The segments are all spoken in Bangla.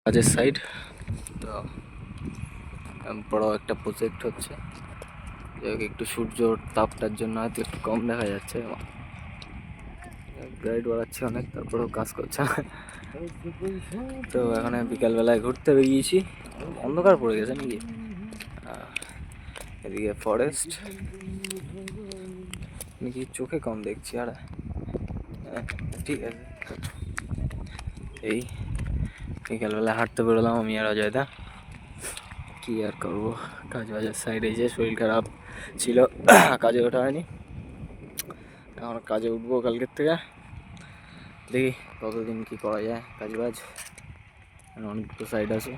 কাজের সাইড তো বড় একটা প্রজেক্ট হচ্ছে, একটু সূর্যর তাপটার জন্য হয়তো একটু কম দেখা যাচ্ছে। গাইড বাড়াচ্ছে অনেক, তারপরেও কাজ করছে না। তো এখানে বিকালবেলায় ঘুরতে বেরিয়েছি, অন্ধকার পড়ে গেছে নাকি। এদিকে ফরেস্ট, নাকি চোখে কম দেখছি। আর ঠিক আছে, এই বিকালবেলা হাঁটতে বেরোলাম আমি আর অজয়দা। কি আর করবো, কাজ বাজার সাইডে যে শরীর খারাপ ছিল, কাজে ওঠা হয়নি। এখন কাজে উঠবো কালকের থেকে, দেখি কতদিন কি করা যায় কাজ বাজ। অনেকগুলো সাইড আছে।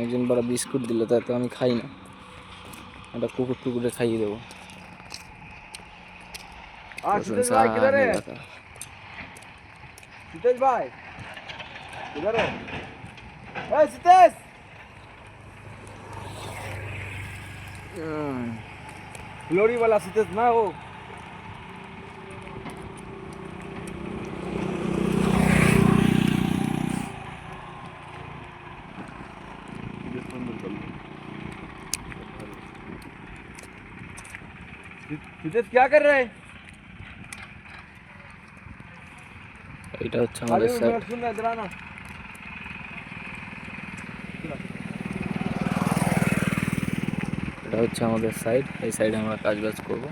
একজন বড় বিস্কুট দিল, তাতে আমি খাই না, একটা কুকুর টুকুরে খাইয়ে দেবো। सितेश भाई किधर है? सितेश भाई किधर है? सितेश फ्लोरी वाला सितेश ना हो। सितेश क्या कर रहे हैं? এটা হচ্ছে আমাদের সাইড। सुन रहा इधर आना। এটা হচ্ছে আমাদের সাইড, এই সাইডে আমরা কাজ বাজ করবো।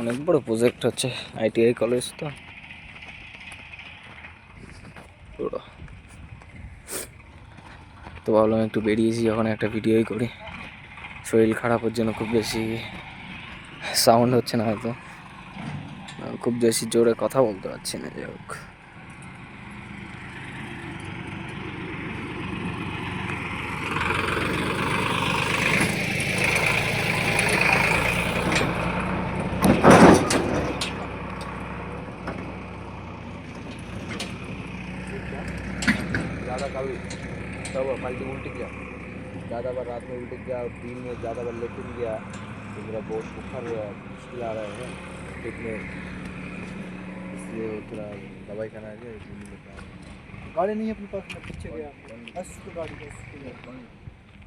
অনেক বড় প্রজেক্ট হচ্ছে, আইটিআই কলেজ তো পুরো। তো ভাবলাম একটু বেরিয়েছি যখন একটা ভিডিওই করি। শরীর খারাপের জন্য খুব বেশি সাউন্ড হচ্ছে না, হয়তো খুব বেশি জোরে কথা বলতে পারছি না। যাই হোক, ज़्यादा कभी तब फालतू उल्ट गया, ज़्यादा बार रात में उल्ट गया और दिन में ज़्यादा बार लेकिन गया, तो मेरा बहुत बुखार मुश्किल आ रहा है पेट में, इसलिए थोड़ा दवाई खाना है। गाड़ी नहीं है अपने पास, मैं पीछे गया 80 की गाड़ी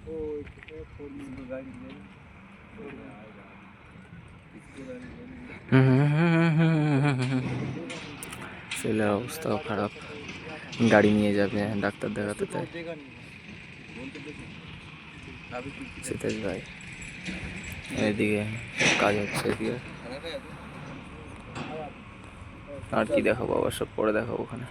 वो गाड़ी ছেলের অবস্থাও খারাপ, গাড়ি নিয়ে যাবে ডাক্তার দেখাতে। তাই সিতেশ ভাই এদিকে কাজ হচ্ছে, এদিকে আর কি দেখাবো, আবার সব পরে দেখাবো ওখানে।